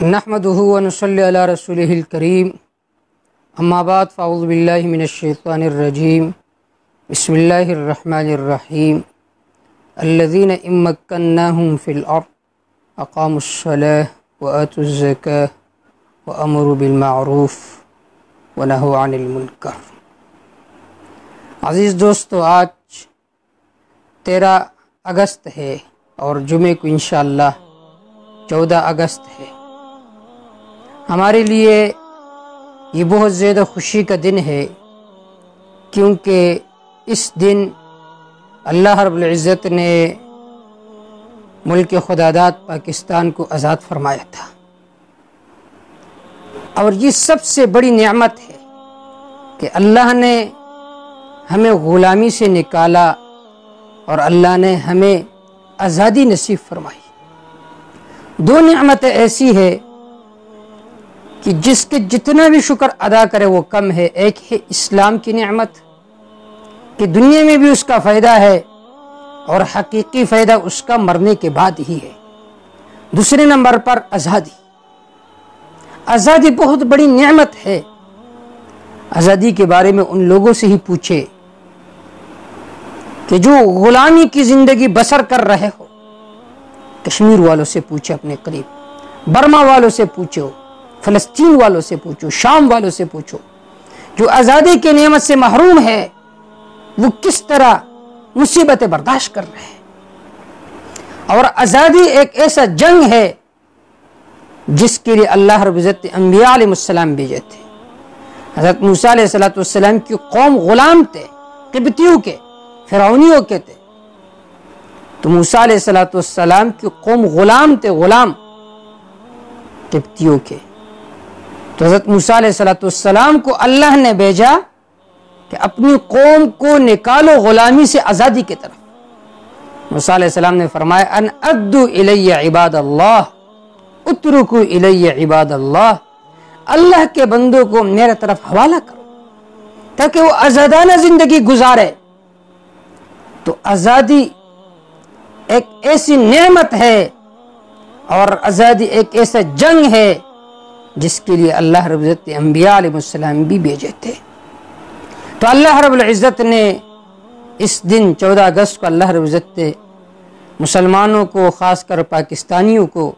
نحمده ونصلي على رسوله الكريم اما بعد فاعوذ بالله من الشيطان الرجيم بسم الله الرحمن الرحيم الذين إن مكناهم في الأرض أقاموا الصلاة وآتوا الزكاة وأمروا بالمعروف ونهوا عن المنکر۔ عزیز دوستو، آج 13 اگست ہے اور جمعے کو انشاءاللہ 14 اگست ہے۔ ہمارے لیے یہ بہت زیادہ خوشی کا دن ہے، کیونکہ اس دن اللہ رب العزت نے ملک خداداد پاکستان کو آزاد فرمایا تھا، اور یہ سب سے بڑی نعمت ہے کہ اللہ نے ہمیں غلامی سے نکالا اور اللہ نے ہمیں آزادی نصیب فرمائی۔ دو نعمتیں ایسی ہے کہ جس کے جتنا بھی شکر ادا کرے وہ کم ہے۔ ایک ہے اسلام کی نعمت کہ دنیا میں بھی اس کا فائدہ ہے اور حقیقی فائدہ اس کا مرنے کے بعد ہی ہے۔ دوسرے نمبر پر آزادی۔ آزادی بہت بڑی نعمت ہے۔ آزادی کے بارے میں ان لوگوں سے ہی پوچھے کہ جو غلامی کی زندگی بسر کر رہے ہو۔ کشمیر والوں سے پوچھے، اپنے قریب برما والوں سے پوچھو، فلسطین والوں سے پوچھو، شام والوں سے پوچھو، جو آزادی کی نعمت سے محروم ہے وہ کس طرح مصیبتیں برداشت کر رہے ہیں۔ اور آزادی ایک ایسا جنگ ہے جس کے لیے اللہ رب العزت نے انبیاء علیہ السلام بھیجے تھے۔ حضرت موسیٰ علیہ السلام کی قوم غلام تھے، قبطیوں کے، فرعونیوں کے تھے۔ تو موسیٰ علیہ السلام کی قوم غلام تھے، غلام قبطیوں کے۔ تو حضرت موسیٰ علیہ السلام کو اللہ نے بھیجا کہ اپنی قوم کو نکالو غلامی سے آزادی کی طرف۔ موسیٰ علیہ السلام نے فرمایا ان ادو الی عباد اللہ اترکو الی عباد اللہ، اللہ کے بندوں کو میرے طرف حوالہ کرو تاکہ وہ آزادانہ زندگی گزارے۔ تو آزادی ایک ایسی نعمت ہے اور آزادی ایک ایسا جنگ ہے جس کے لیے اللہ رب العزت نے انبیاء علیہ السلام بھی بھیجے تھے۔ تو اللہ رب العزت نے اس دن 14 اگست کو اللہ رب العزت نے مسلمانوں کو، خاص کر پاکستانیوں کو،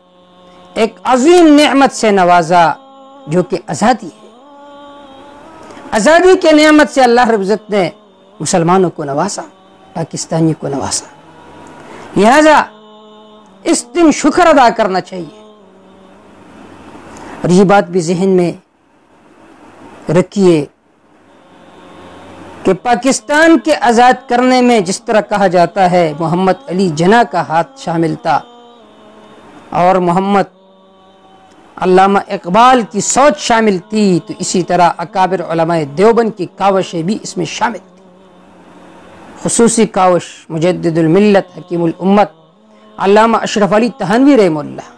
ایک عظیم نعمت سے نوازا جو کہ آزادی ہے۔ آزادی کے نعمت سے اللہ رب العزت نے مسلمانوں کو نوازا، پاکستانی کو نوازا۔ لہذا اس دن شکر ادا کرنا چاہیے، اور یہ بات بھی ذہن میں رکھیے کہ پاکستان کے آزاد کرنے میں جس طرح کہا جاتا ہے محمد علی جناح کا ہاتھ شامل تھا، اور محمد علامہ اقبال کی سوچ شامل تھی، تو اسی طرح اکابر علماء دیوبند کی کاوشیں بھی اس میں شامل تھی۔ خصوصی کاوش مجدد الملت حکیم الامت علامہ اشرف علی تھانوی رحمہ اللہ،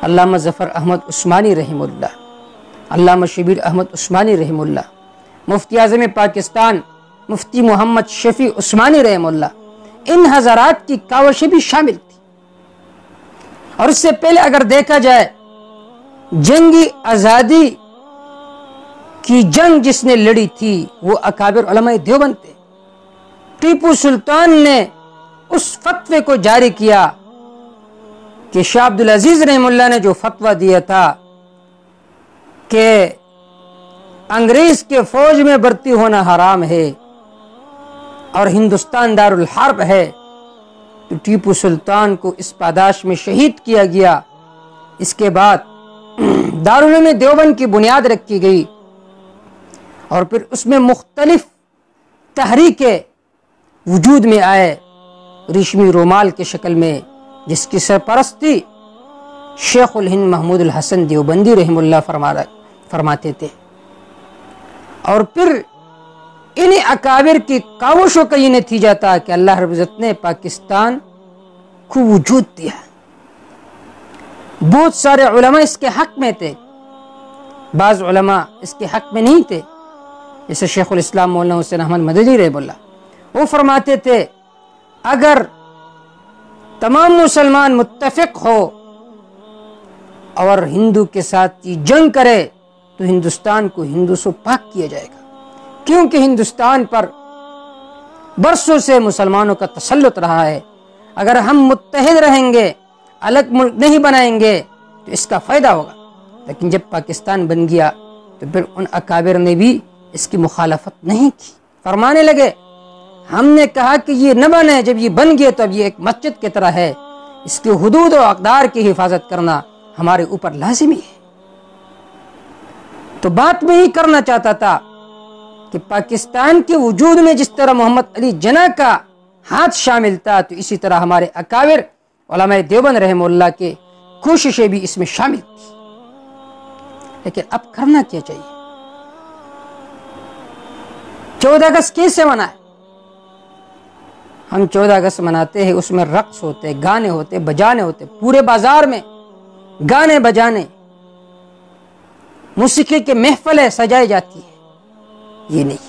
علامہ ظفر احمد عثمانی رحمہ اللہ، علامہ شبیر احمد عثمانی رحمہ اللہ، مفتی اعظم پاکستان مفتی محمد شفیع عثمانی رحمہ اللہ، ان حضرات کی کاوشیں بھی شامل تھی۔ اور اس سے پہلے اگر دیکھا جائے، جنگی آزادی کی جنگ جس نے لڑی تھی وہ اکابر علماء دیوبند تھے۔ ٹیپو سلطان نے اس فتوے کو جاری کیا کہ شاہ عبدالعزیز رحمہ اللہ نے جو فتویٰ دیا تھا کہ انگریز کے فوج میں بھرتی ہونا حرام ہے اور ہندوستان دارالحرب ہے، تو ٹیپو سلطان کو اس پاداش میں شہید کیا گیا۔ اس کے بعد دارالعلوم دیوبند کی بنیاد رکھی گئی، اور پھر اس میں مختلف تحریکیں وجود میں آئے ریشمی رومال کے شکل میں، جس کی سرپرستی شیخ الہند محمود الحسن دیوبندی رحمہ اللہ فرماتے تھے۔ اور پھر انہی اکابر کی کاوشوں کا یہ نتیجہ تھا کہ اللہ رب العزت نے پاکستان کو وجود دیا۔ بہت سارے علماء اس کے حق میں تھے، بعض علماء اس کے حق میں نہیں تھے، جیسے شیخ الاسلام مولانا حسین احمد مدنی رحمہ اللہ، وہ فرماتے تھے اگر تمام مسلمان متفق ہو اور ہندو کے ساتھ یہ جنگ کرے تو ہندوستان کو ہندو سے پاک کیا جائے گا، کیونکہ ہندوستان پر برسوں سے مسلمانوں کا تسلط رہا ہے۔ اگر ہم متحد رہیں گے، الگ ملک نہیں بنائیں گے تو اس کا فائدہ ہوگا۔ لیکن جب پاکستان بن گیا تو پھر ان اکابر نے بھی اس کی مخالفت نہیں کی، فرمانے لگے ہم نے کہا کہ یہ نہ بنے، جب یہ بن گیا تو اب یہ ایک مسجد کی طرح ہے، اس کی حدود و اقدار کی حفاظت کرنا ہمارے اوپر لازمی ہے۔ تو بات میں ہی کرنا چاہتا تھا کہ پاکستان کے وجود میں جس طرح محمد علی جناح کا ہاتھ شامل تھا، تو اسی طرح ہمارے اکابر علماء دیوبند رحمہ اللہ کے کوششیں بھی اس میں شامل تھی۔ لیکن اب کرنا کیا چاہیے؟ 14 اگست کیسے منائے؟ ہم 14 اگست مناتے ہیں، اس میں رقص ہوتے، گانے ہوتے، بجانے ہوتے، پورے بازار میں گانے بجانے، موسیقی کے محفلیں سجائی جاتی ہے۔ یہ نہیں،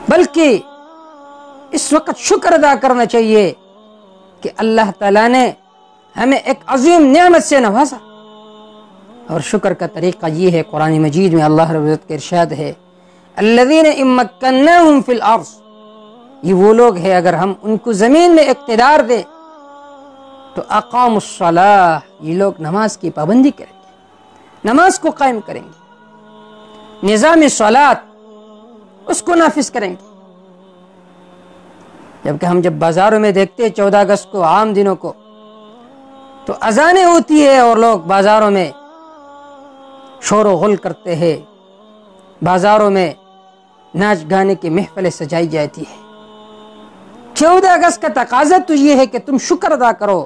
بلکہ اس وقت شکر ادا کرنا چاہیے کہ اللہ تعالیٰ نے ہمیں ایک عظیم نعمت سے نوازا، اور شکر کا طریقہ یہ ہے، قرآن مجید میں اللہ رب العزت کا ارشاد ہے الذین ان مکناہم فی الارض، یہ وہ لوگ ہیں اگر ہم ان کو زمین میں اقتدار دیں تو اقاموا الصلاۃ، یہ لوگ نماز کی پابندی کریں گے، نماز کو قائم کریں گے، نظام صلاۃ اس کو نافذ کریں گے۔ جبکہ ہم جب بازاروں میں دیکھتے ہیں 14 اگست کو، عام دنوں کو، تو اذانیں ہوتی ہے اور لوگ بازاروں میں شور و غل کرتے ہیں، بازاروں میں ناچ گانے کی محفلیں سجائی جاتی ہے۔ 14 اگست کا تقاضا تو یہ ہے کہ تم شکر ادا کرو،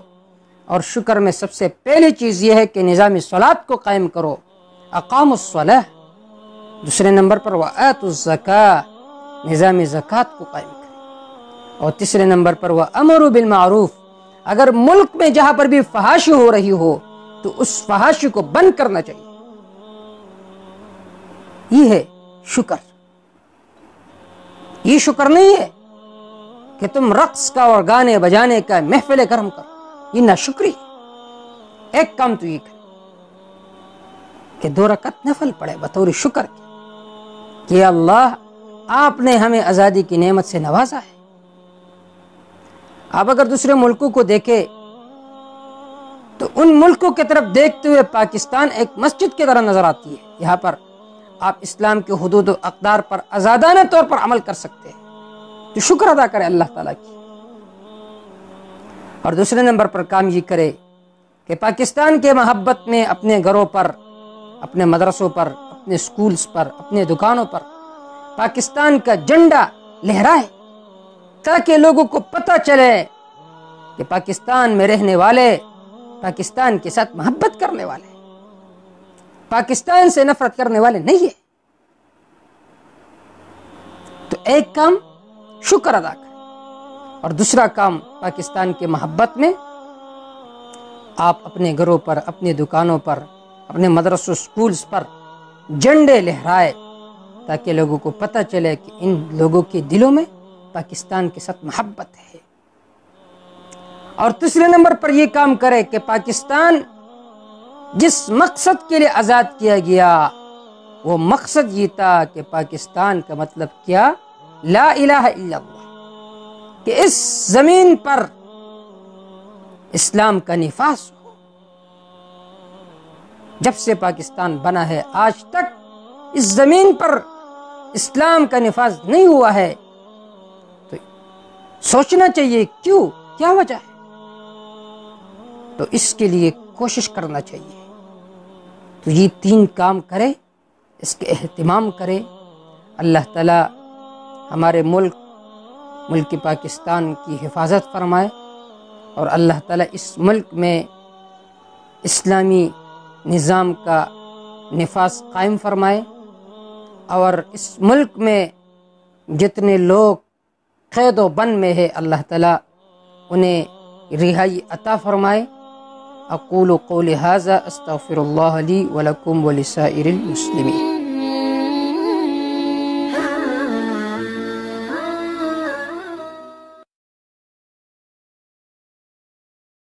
اور شکر میں سب سے پہلی چیز یہ ہے کہ نظام صلاۃ کو قائم کرو، اقاموا الصلاۃ۔ دوسرے نمبر پر وآتوا الزکاۃ، نظام زکوٰۃ کو قائم کریں، اور تیسرے نمبر پر وامروا بالمعروف، اگر ملک میں جہاں پر بھی فحاشی ہو رہی ہو تو اس فحاشی کو بند کرنا چاہیے۔ یہ ہے شکر۔ یہ شکر نہیں ہے کہ تم رقص کا اور گانے بجانے کا محفل کرم کرو، یہ ناشکری ہے۔ ایک کام تو یہ کرے کہ 2 رکعت نفل پڑھے بطور شکر کے کہ اللہ آپ نے ہمیں آزادی کی نعمت سے نوازا ہے۔ آپ اگر دوسرے ملکوں کو دیکھیں تو ان ملکوں کی طرف دیکھتے ہوئے پاکستان ایک مسجد کی طرح نظر آتی ہے۔ یہاں پر آپ اسلام کے حدود و اقدار پر آزادانہ طور پر عمل کر سکتے ہیں، تو شکر ادا کرے اللہ تعالیٰ کی۔ اور دوسرے نمبر پر کام یہ کرے کہ پاکستان کے محبت میں اپنے گھروں پر، اپنے مدرسوں پر، اپنے سکولز پر، اپنے دکانوں پر پاکستان کا جھنڈا لہرائے، تاکہ لوگوں کو پتہ چلے کہ پاکستان میں رہنے والے پاکستان کے ساتھ محبت کرنے والے، پاکستان سے نفرت کرنے والے نہیں ہیں۔ تو ایک کام شکر ادا کریں، اور دوسرا کام پاکستان کے محبت میں آپ اپنے گھروں پر، اپنے دکانوں پر، اپنے مدرسوں سکولز پر جھنڈے لہرائے، تاکہ لوگوں کو پتہ چلے کہ ان لوگوں کے دلوں میں پاکستان کے ساتھ محبت ہے۔ اور تیسرے نمبر پر یہ کام کرے کہ پاکستان جس مقصد کے لیے آزاد کیا گیا، وہ مقصد یہ تھا کہ پاکستان کا مطلب کیا؟ لا الہ الا اللہ، کہ اس زمین پر اسلام کا نفاذ ہو۔ جب سے پاکستان بنا ہے آج تک اس زمین پر اسلام کا نفاذ نہیں ہوا ہے، تو سوچنا چاہیے کیوں، کیا وجہ ہے؟ تو اس کے لیے کوشش کرنا چاہیے۔ تو یہ 3 کام کرے، اس کے اہتمام کرے۔ اللہ تعالی ہمارے ملک پاکستان کی حفاظت فرمائے، اور اللہ تعالی اس ملک میں اسلامی نظام کا نفاذ قائم فرمائے، اور اس ملک میں جتنے لوگ قید و بند میں ہے اللہ تعالی انہیں رہائی عطا فرمائے۔ اقول قولی ھذا استغفر اللہ لی ولکم ولسائر المسلمین۔